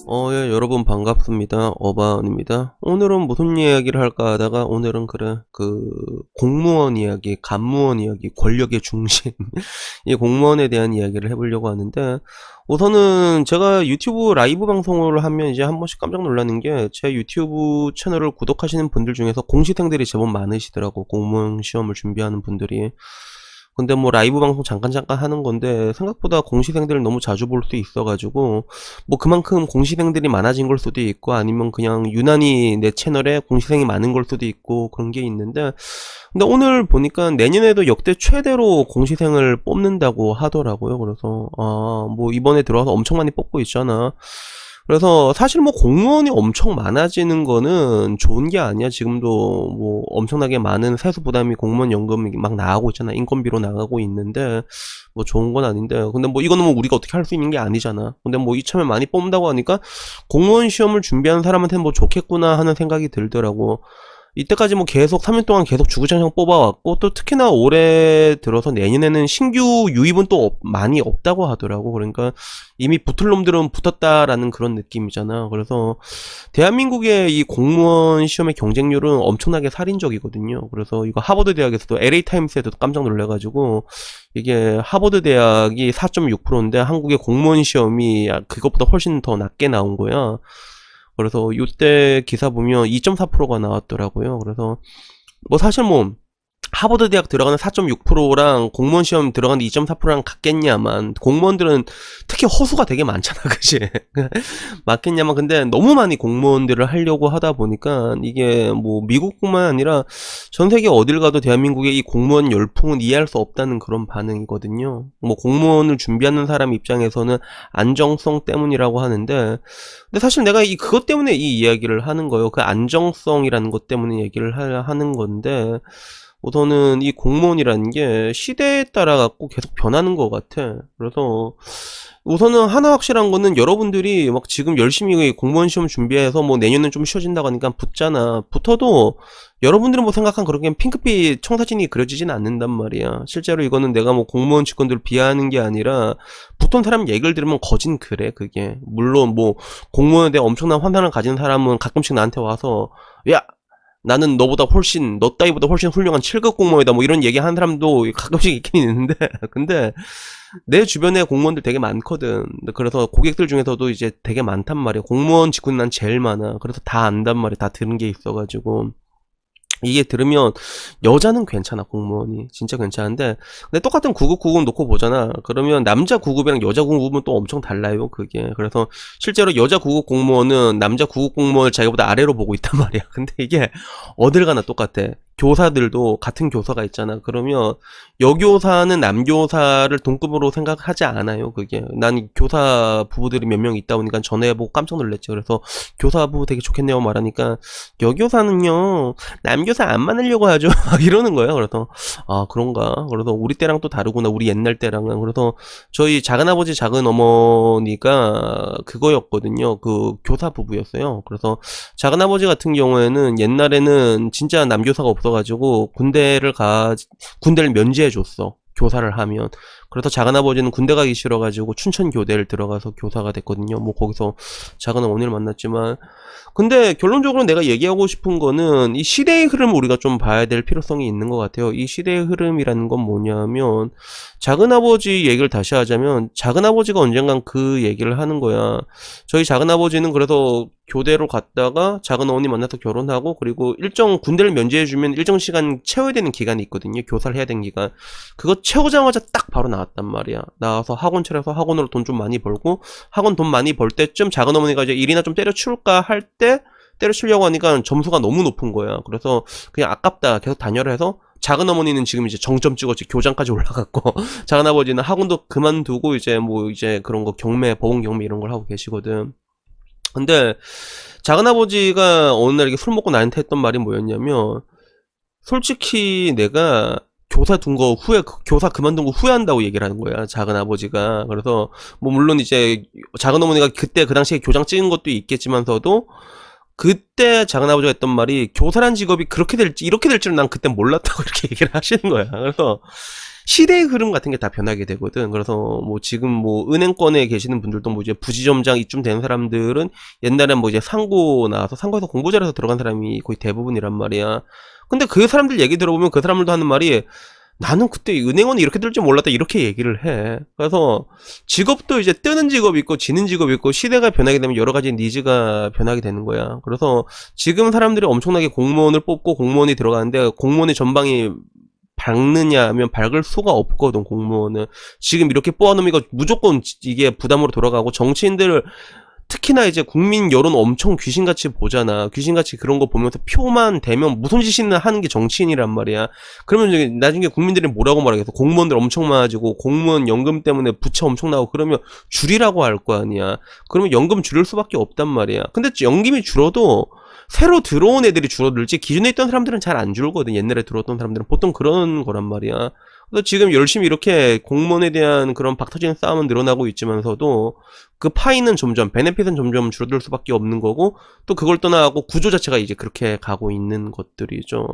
예, 여러분 반갑습니다. 어바운입니다. 오늘은 무슨 이야기를 할까 하다가 오늘은 그래, 공무원 이야기, 간무원 이야기, 권력의 중심, 이 공무원에 대한 이야기를 해보려고 하는데, 우선은 제가 유튜브 라이브 방송을 하면 이제 한 번씩 깜짝 놀라는 게, 제 유튜브 채널을 구독하시는 분들 중에서 공시생들이 제법 많으시더라고, 공무원 시험을 준비하는 분들이. 근데 뭐 라이브 방송 잠깐 하는 건데 생각보다 공시생들을 너무 자주 볼 수 있어가지고 뭐 그만큼 공시생들이 많아진 걸 수도 있고 아니면 그냥 유난히 내 채널에 공시생이 많은 걸 수도 있고 그런 게 있는데, 근데 오늘 보니까 내년에도 역대 최대로 공시생을 뽑는다고 하더라고요. 그래서 뭐 이번에 들어와서 엄청 많이 뽑고 있잖아. 그래서 사실 뭐 공무원이 엄청 많아지는 거는 좋은 게 아니야. 지금도 뭐 엄청나게 많은 세수 부담이 공무원 연금이 막 나가고 있잖아. 인건비로 나가고 있는데 뭐 좋은 건 아닌데, 근데 뭐 이거는 뭐 우리가 어떻게 할 수 있는 게 아니잖아. 근데 뭐 이참에 많이 뽑는다고 하니까 공무원 시험을 준비하는 사람한테는 뭐 좋겠구나 하는 생각이 들더라고. 이때까지 뭐 계속 3년 동안 계속 주구장창 뽑아왔고, 또 특히나 올해 들어서 내년에는 신규 유입은 또 많이 없다고 하더라고. 그러니까 이미 붙을 놈들은 붙었다라는 그런 느낌이잖아. 그래서 대한민국의 이 공무원 시험의 경쟁률은 엄청나게 살인적이거든요. 그래서 이거 하버드 대학에서도 LA타임스에도 깜짝 놀래가지고, 이게 하버드 대학이 4.6%인데 한국의 공무원 시험이 그것보다 훨씬 더 낮게 나온 거야. 그래서 이때 기사 보면 2.4%가 나왔더라고요. 그래서 뭐 사실 뭐 하버드 대학 들어가는 4.6%랑 공무원 시험 들어가는 2.4%랑 같겠냐만, 공무원들은 특히 허수가 되게 많잖아. 그치? 맞겠냐만, 근데 너무 많이 공무원들을 하려고 하다 보니까 이게 뭐 미국뿐만 아니라 전 세계 어딜 가도 대한민국의 이 공무원 열풍은 이해할 수 없다는 그런 반응이거든요. 뭐 공무원을 준비하는 사람 입장에서는 안정성 때문이라고 하는데, 근데 사실 내가 그것 때문에 이 이야기를 하는 거예요. 그 안정성이라는 것 때문에 얘기를 하는 건데, 우선은 이 공무원이라는 게 시대에 따라 갖고 계속 변하는 것 같아. 그래서 우선은 하나 확실한 거는, 여러분들이 막 지금 열심히 공무원 시험 준비해서 뭐 내년은 좀 쉬워진다고 하니까 붙잖아. 붙어도 여러분들은 뭐 생각한 그렇게 핑크빛 청사진이 그려지진 않는단 말이야. 실제로 이거는 내가 뭐 공무원 직원들을 비하하는 게 아니라 붙은 사람 얘기를 들으면 거진 그래. 그게 물론 뭐 공무원에 대해 엄청난 환상을 가진 사람은 가끔씩 나한테 와서, 야, 나는 너 따위보다 훨씬 훌륭한 7급 공무원이다, 뭐 이런 얘기 하는 사람도 가끔씩 있긴 있는데, 근데 내 주변에 공무원들 되게 많거든. 그래서 고객들 중에서도 이제 되게 많단 말이야. 공무원 직군이 난 제일 많아. 그래서 다 안단 말이야. 다 들은 게 있어가지고. 이게 들으면 여자는 괜찮아. 공무원이 진짜 괜찮은데, 근데 똑같은 9급 9급 놓고 보잖아. 그러면 남자 9급이랑 여자 9급은 또 엄청 달라요. 그게 그래서 실제로 여자 9급 공무원은 남자 9급 공무원을 자기보다 아래로 보고 있단 말이야. 근데 이게 어딜 가나 똑같아. 교사들도 같은 교사가 있잖아. 그러면 여교사는 남교사를 동급으로 생각하지 않아요. 그게 난 교사 부부들이 몇 명 있다 보니까 전화해보고 깜짝 놀랐지. 그래서 교사 부부 되게 좋겠네요 말하니까, 여교사는요 남교사 안 만나려고 하죠. 막 이러는 거예요. 그래서 그런가. 그래서 우리 때랑 또 다르구나. 우리 옛날 때랑은. 그래서 저희 작은아버지 작은어머니가 그거였거든요. 그 교사 부부였어요. 그래서 작은아버지 같은 경우에는 옛날에는 진짜 남교사가 없어가지고 군대를 면제해줬어. 교사를 하면. 그래서 작은아버지는 군대 가기 싫어가지고 춘천교대를 들어가서 교사가 됐거든요. 뭐 거기서 작은어머니를 만났지만, 근데 결론적으로 내가 얘기하고 싶은 거는 이 시대의 흐름을 우리가 좀 봐야 될 필요성이 있는 것 같아요. 이 시대의 흐름이라는 건 뭐냐면, 작은아버지 얘기를 다시 하자면 작은아버지가 언젠간 그 얘기를 하는 거야. 저희 작은아버지는 그래서 교대로 갔다가 작은어머니 만나서 결혼하고, 그리고 일정 군대를 면제해주면 일정 시간 채워야 되는 기간이 있거든요. 교사를 해야 되는 기간. 그거 채우자마자 딱 바로 나왔단 말이야. 나와서 학원 차려서 학원으로 돈 좀 많이 벌고, 학원 돈 많이 벌 때쯤 작은어머니가 이제 일이나 좀 때려치울까 할 때 때려치려고 하니까 점수가 너무 높은 거야. 그래서 그냥 아깝다 계속 다녀라 해서, 작은어머니는 지금 이제 정점 찍었지. 교장까지 올라갔고 작은아버지는 학원도 그만두고 이제 뭐 이제 그런 거 경매, 법원 경매 이런 걸 하고 계시거든. 근데 작은아버지가 어느 날 이렇게 술 먹고 나한테 했던 말이 뭐였냐면, 솔직히 내가 교사 그만둔 거 후회한다고 얘기를 하는 거야, 작은아버지가. 그래서 뭐 물론 이제 작은어머니가 그때 그 당시에 교장 찍은 것도 있겠지만서도, 그때 작은아버지가 했던 말이, 교사란 직업이 이렇게 될 줄은 난 그때 몰랐다고 이렇게 얘기를 하시는 거야. 그래서 시대의 흐름 같은 게 다 변하게 되거든. 그래서 뭐 지금 뭐 은행권에 계시는 분들도 뭐 이제 부지점장 이쯤 된 사람들은 옛날엔 뭐 이제 상고 나와서 상고에서 공부 잘해서 들어간 사람이 거의 대부분이란 말이야. 근데 그 사람들 얘기 들어보면 그 사람들도 하는 말이 나는 그때 은행원이 이렇게 될 줄 몰랐다 이렇게 얘기를 해. 그래서 직업도 이제 뜨는 직업이 있고 지는 직업이 있고 시대가 변하게 되면 여러 가지 니즈가 변하게 되는 거야. 그래서 지금 사람들이 엄청나게 공무원을 뽑고 공무원이 들어가는데 공무원의 전방이 밝느냐 하면 밝을 수가 없거든. 공무원은 지금 이렇게 뽑아놓으면 이거 무조건 이게 부담으로 돌아가고 정치인들 특히나 이제 국민 여론 엄청 귀신같이 보잖아. 귀신같이 그런 거 보면서 표만 대면 무슨 짓이나 하는 게 정치인이란 말이야. 그러면 이제 나중에 국민들이 뭐라고 말하겠어. 공무원들 엄청 많아지고 공무원 연금 때문에 부채 엄청 나고 그러면 줄이라고 할 거 아니야. 그러면 연금 줄일 수밖에 없단 말이야. 근데 연금이 줄어도 새로 들어온 애들이 줄어들지 기존에 있던 사람들은 잘 안 줄거든. 옛날에 들어왔던 사람들은 보통 그런 거란 말이야. 그래서 지금 열심히 이렇게 공무원에 대한 그런 박터지는 싸움은 늘어나고 있지만서도 그 파이는 점점 베네핏은 점점 줄어들 수밖에 없는 거고 또 그걸 떠나고 구조 자체가 이제 그렇게 가고 있는 것들이죠.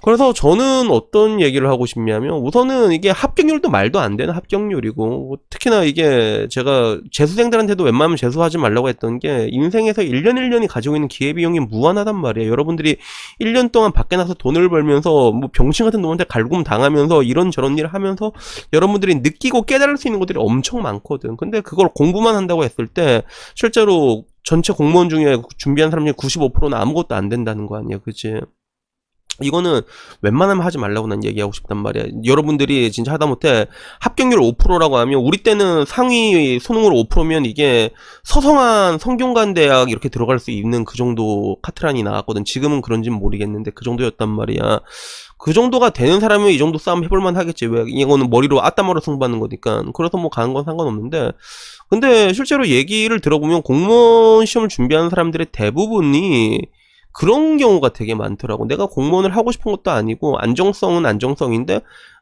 그래서 저는 어떤 얘기를 하고 싶냐면 우선은 이게 합격률도 말도 안 되는 합격률이고 특히나 이게 제가 재수생들한테도 웬만하면 재수하지 말라고 했던 게 인생에서 1년 1년이 가지고 있는 기회비용이 무한하단 말이에요. 여러분들이 1년 동안 밖에 나서 돈을 벌면서 뭐 병신 같은 놈한테 갈굼 당하면서 이런저런 일을 하면서 여러분들이 느끼고 깨달을 수 있는 것들이 엄청 많거든. 근데 그걸 공부만 한다고 했을 때 실제로 전체 공무원 중에 준비한 사람 중에 95%는 아무것도 안 된다는 거 아니야. 그치? 이거는 웬만하면 하지 말라고 난 얘기하고 싶단 말이야. 여러분들이 진짜 하다못해 합격률 5%라고 하면 우리 때는 상위 수능으로 5%면 이게 서성한 성균관 대학 이렇게 들어갈 수 있는 그 정도 카트란이 나왔거든. 지금은 그런지는 모르겠는데 그 정도였단 말이야. 그 정도가 되는 사람이 이 정도 싸움 해볼만 하겠지. 왜 이거는 머리로 아따머리 승부하는 거니까. 그래서 뭐 가는 건 상관없는데 근데 실제로 얘기를 들어보면 공무원 시험을 준비하는 사람들의 대부분이 그런 경우가 되게 많더라고. 내가 공무원을 하고 싶은 것도 아니고 안정성은 안정성인데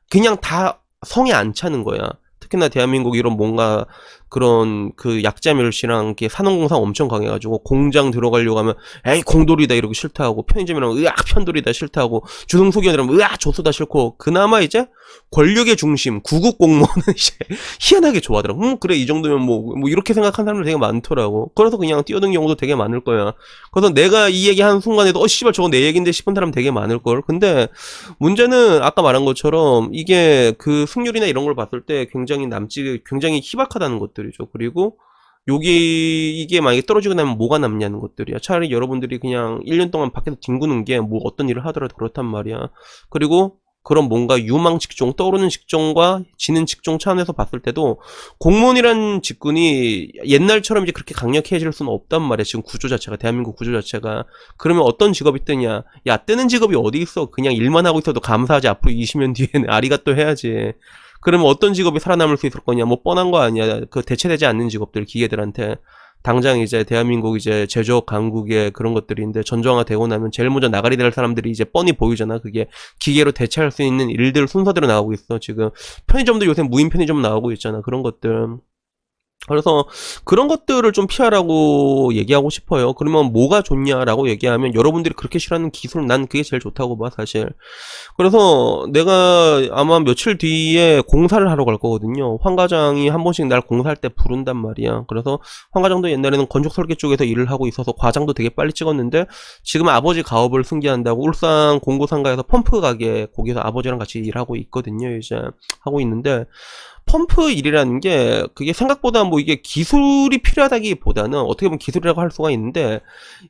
그냥 다 성에 안 차는 거야. 특히나 대한민국 이런 뭔가 그런 그 약자 멸시랑 산업공사 엄청 강해가지고 공장 들어가려고 하면 에이 공돌이다 이러고 싫다 하고 편의점이라면 으악 편돌이다 싫다 하고 주등소기업이라면 으악 조수다 싫고 그나마 이제 권력의 중심 구급 공무원은 이제 희한하게 좋아하더라고. 그래 이 정도면 뭐 이렇게 생각하는 사람들 되게 많더라고. 그래서 그냥 뛰어든 경우도 되게 많을 거야. 그래서 내가 이 얘기 하는 순간에도 씨발 저거 내 얘긴데 싶은 사람 되게 많을 걸. 근데 문제는 아까 말한 것처럼 이게 그 승률이나 이런 걸 봤을 때 굉장히 희박하다는 것들이죠. 그리고 이게 만약에 떨어지고 나면 뭐가 남냐는 것들이야. 차라리 여러분들이 그냥 1년 동안 밖에서 뒹구는 게 뭐 어떤 일을 하더라도 그렇단 말이야. 그리고 그런 뭔가 유망 직종, 떠오르는 직종과 지는 직종 차원에서 봤을 때도 공무원이란 직군이 옛날처럼 이제 그렇게 강력해질 수는 없단 말이야. 지금 구조 자체가, 대한민국 구조 자체가. 그러면 어떤 직업이 뜨냐? 야, 뜨는 직업이 어디 있어? 그냥 일만 하고 있어도 감사하지. 앞으로 20년 뒤에는 아리가또 해야지. 그러면 어떤 직업이 살아남을 수 있을 거냐? 뭐 뻔한 거 아니야. 그 대체되지 않는 직업들, 기계들한테. 당장 이제 대한민국 이제 제조업 강국의 그런 것들인데 전정화 되고 나면 제일 먼저 나가리 될 사람들이 이제 뻔히 보이잖아. 그게 기계로 대체할 수 있는 일들 순서대로 나오고 있어. 지금 편의점도 요새 무인 편의점 나오고 있잖아. 그런 것들. 그래서 그런 것들을 좀 피하라고 얘기하고 싶어요. 그러면 뭐가 좋냐라고 얘기하면 여러분들이 그렇게 싫어하는 기술 난 그게 제일 좋다고 봐 사실. 그래서 내가 아마 며칠 뒤에 공사를 하러 갈 거거든요. 황 과장이 한 번씩 날 공사할 때 부른단 말이야. 그래서 황 과장도 옛날에는 건축 설계 쪽에서 일을 하고 있어서 과장도 되게 빨리 찍었는데 지금 아버지 가업을 승계한다고 울산 공구상가에서 펌프 가게 거기서 아버지랑 같이 일하고 있거든요. 이제 하고 있는데 펌프 일이라는 게 그게 생각보다 뭐 이게 기술이 필요하다기보다는 어떻게 보면 기술이라고 할 수가 있는데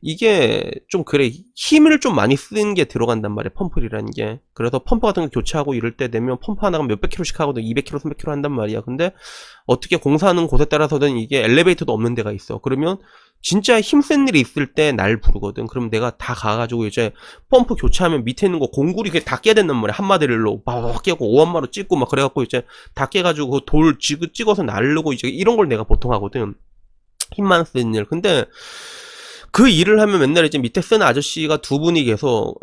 이게 좀 그래 힘을 좀 많이 쓰는 게 들어간단 말이야. 펌프 일이라는 게. 그래서 펌프 같은 거 교체하고 이럴 때 되면 펌프 하나가 몇백 킬로씩 하거든. 200km 300km 한단 말이야. 근데 어떻게 공사하는 곳에 따라서는 이게 엘리베이터도 없는 데가 있어. 그러면 진짜 힘센 일이 있을 때 날 부르거든. 그럼 내가 다 가가지고 이제 펌프 교체하면 밑에 있는 거 공구리 그게 다 깨야 된단 말이야. 한마디로 막 깨고 오한마로 찍고 막 그래갖고 이제 다 깨가지고 그 돌 찍어서 날르고 이제 이런 걸 내가 보통 하거든. 힘만 쓰는 일. 근데 그 일을 하면 맨날 이제 밑에 쓰는 아저씨가 두 분이 계셔.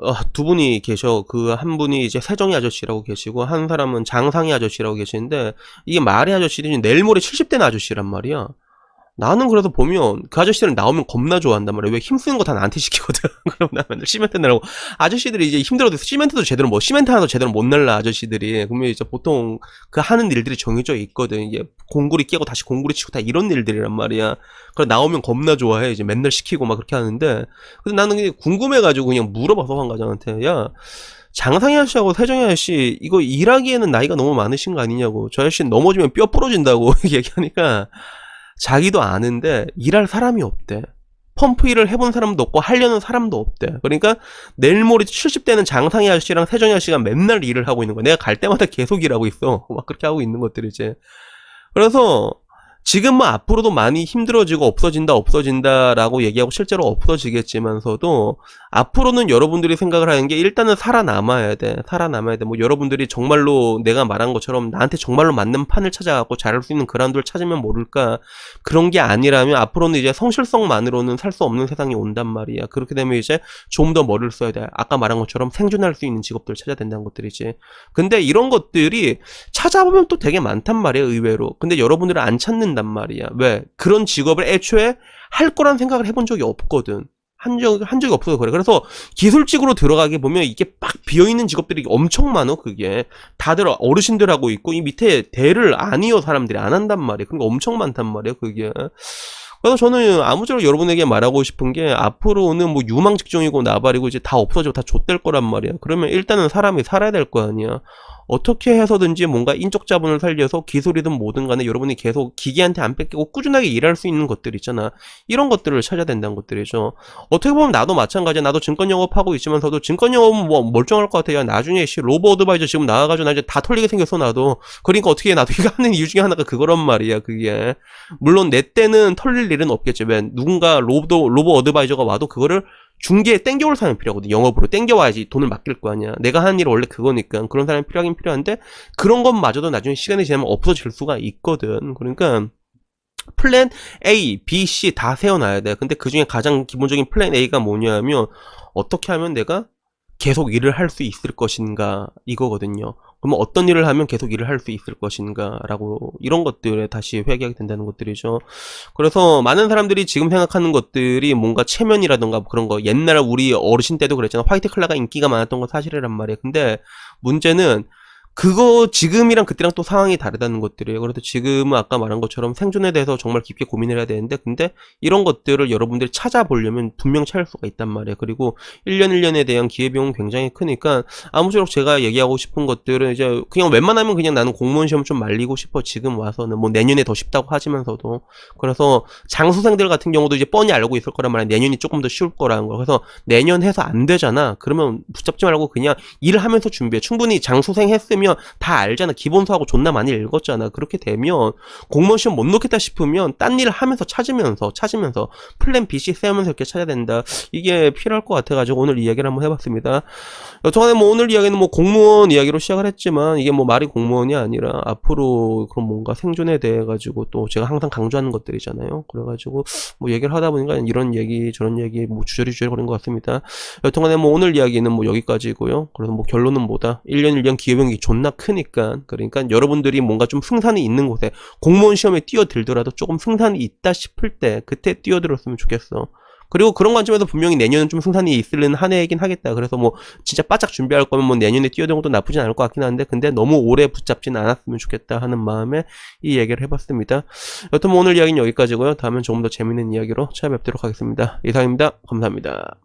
그 한 분이 이제 세정이 아저씨라고 계시고 한 사람은 장상희 아저씨라고 계시는데 이게 말의 아저씨들이 내일 모레 70대는 아저씨란 말이야. 나는 그래서 보면 그 아저씨들 나오면 겁나 좋아한단 말이야. 왜 힘쓰는 거 다 나한테 시키거든. 그럼 나 맨날 시멘트 내라고. 아저씨들이 이제 힘들어도 시멘트도 제대로 뭐 시멘트 하나도 제대로 못 날라 아저씨들이. 그러면 이제 보통 그 하는 일들이 정해져 있거든. 이게 공구리 깨고 다시 공구리 치고 다 이런 일들이란 말이야. 그래 나오면 겁나 좋아해. 이제 맨날 시키고 막 그렇게 하는데. 근데 나는 그냥 궁금해가지고 그냥 물어봐서 한 과장한테 야. 장상희 아저씨하고 세정희 아저씨 이거 일하기에는 나이가 너무 많으신 거 아니냐고. 저 아저씨 넘어지면 뼈 부러진다고 얘기하니까 자기도 아는데 일할 사람이 없대. 펌프 일을 해본 사람도 없고 하려는 사람도 없대. 그러니까 내일 모레 70대는 장상희 아저씨랑 세정희 아저씨가 맨날 일을 하고 있는 거야. 내가 갈 때마다 계속 일하고 있어. 막 그렇게 하고 있는 것들이지. 그래서 지금 뭐 앞으로도 많이 힘들어지고 없어진다라고 얘기하고 실제로 없어지겠지만서도 앞으로는 여러분들이 생각을 하는 게 일단은 살아남아야 돼. 뭐 여러분들이 정말로 내가 말한 것처럼 나한테 정말로 맞는 판을 찾아갖고 잘할 수 있는 그라운드를 찾으면 모를까. 그런 게 아니라면 앞으로는 이제 성실성만으로는 살 수 없는 세상이 온단 말이야. 그렇게 되면 이제 좀 더 머리를 써야 돼. 아까 말한 것처럼 생존할 수 있는 직업들을 찾아야 된다는 것들이지. 근데 이런 것들이 찾아보면 또 되게 많단 말이야, 의외로. 근데 여러분들은 안 찾는단 말이야. 왜? 그런 직업을 애초에 할 거란 생각을 해본 적이 없거든. 한 적이 없어서 그래. 그래서 기술직으로 들어가게 보면 이게 빡 비어있는 직업들이 엄청 많어, 그게. 다들 어르신들 하고 있고, 이 밑에 대를 안 이어 사람들이 안 한단 말이야. 그러니까 엄청 많단 말이야, 그게. 그래서 저는 아무쪼록 여러분에게 말하고 싶은 게 앞으로는 뭐 유망 직종이고 나발이고 이제 다 없어지고 다 좆될 거란 말이야. 그러면 일단은 사람이 살아야 될 거 아니야. 어떻게 해서든지 뭔가 인적 자본을 살려서 기술이든 뭐든 간에 여러분이 계속 기계한테 안 뺏기고 꾸준하게 일할 수 있는 것들 있잖아. 이런 것들을 찾아야 된다는 것들이죠. 어떻게 보면 나도 마찬가지야. 나도 증권 영업하고 있지만서도 증권 영업은 뭐 멀쩡할 것 같아. 야, 나중에 로보 어드바이저 지금 나와가지고 나 이제 다 털리게 생겼어, 나도. 그러니까 어떻게 해. 나도 이거 하는 이유 중에 하나가 그거란 말이야, 그게. 물론 내 때는 털릴 일은 없겠지. 왜 누군가 로보 어드바이저가 와도 그거를 중개에 땡겨올 사람이 필요하거든. 영업으로 땡겨와야지 돈을 맡길 거 아니야. 내가 하는 일은 원래 그거니까. 그런 사람이 필요하긴 필요한데 그런 것마저도 나중에 시간이 지나면 없어질 수가 있거든. 그러니까 플랜 A, B, C 다 세워놔야 돼. 근데 그 중에 가장 기본적인 플랜 A가 뭐냐면 어떻게 하면 내가 계속 일을 할 수 있을 것인가 이거거든요. 그러면 어떤 일을 하면 계속 일을 할 수 있을 것인가 라고 이런 것들에 다시 회귀하게 된다는 것들이죠. 그래서 많은 사람들이 지금 생각하는 것들이 뭔가 체면이라던가 그런 거 옛날 우리 어르신 때도 그랬잖아. 화이트 컬러가 인기가 많았던 건 사실이란 말이에요. 근데 문제는 그거 지금이랑 그때랑 또 상황이 다르다는 것들이에요. 그래서 지금은 아까 말한 것처럼 생존에 대해서 정말 깊게 고민을 해야 되는데 근데 이런 것들을 여러분들이 찾아보려면 분명 찾을 수가 있단 말이에요. 그리고 1년 1년에 대한 기회비용은 굉장히 크니까 아무쪼록 제가 얘기하고 싶은 것들은 이제 그냥 웬만하면 그냥 나는 공무원 시험 좀 말리고 싶어. 지금 와서는 뭐 내년에 더 쉽다고 하지만서도. 그래서 장수생들 같은 경우도 이제 뻔히 알고 있을 거란 말이야. 내년이 조금 더 쉬울 거라는 거. 그래서 내년 해서 안 되잖아. 그러면 붙잡지 말고 그냥 일하면서 준비해. 충분히 장수생 했으면 다 알잖아. 기본서하고 존나 많이 읽었잖아. 그렇게 되면 공무원 시험 못 놓겠다 싶으면 딴 일을 하면서 찾으면서 플랜 B, C 세우면서 이렇게 찾아야 된다. 이게 필요할 것 같아가지고 오늘 이야기를 한번 해봤습니다. 여튼간에 뭐 오늘 이야기는 뭐 공무원 이야기로 시작을 했지만 이게 뭐 말이 공무원이 아니라 앞으로 그런 뭔가 생존에 대해 가지고 또 제가 항상 강조하는 것들이잖아요. 그래가지고 뭐 얘기를 하다 보니까 이런 얘기 저런 얘기 뭐 주저리 거린 것 같습니다. 여튼간에 뭐 오늘 이야기는 뭐 여기까지고요. 그래서 뭐 결론은 뭐다. 1년 1년 기회비용이 존나 크니까 그러니까 여러분들이 뭔가 좀 승산이 있는 곳에 공무원 시험에 뛰어들더라도 조금 승산이 있다 싶을 때 그때 뛰어들었으면 좋겠어. 그리고 그런 관점에서 분명히 내년은 좀 승산이 있는 한 해이긴 하겠다. 그래서 뭐 진짜 바짝 준비할 거면 뭐 내년에 뛰어드는 것도 나쁘진 않을 것 같긴 한데 근데 너무 오래 붙잡지는 않았으면 좋겠다 하는 마음에 이 얘기를 해봤습니다. 여튼 뭐 오늘 이야기는 여기까지고요. 다음엔 조금 더 재밌는 이야기로 찾아뵙도록 하겠습니다. 이상입니다. 감사합니다.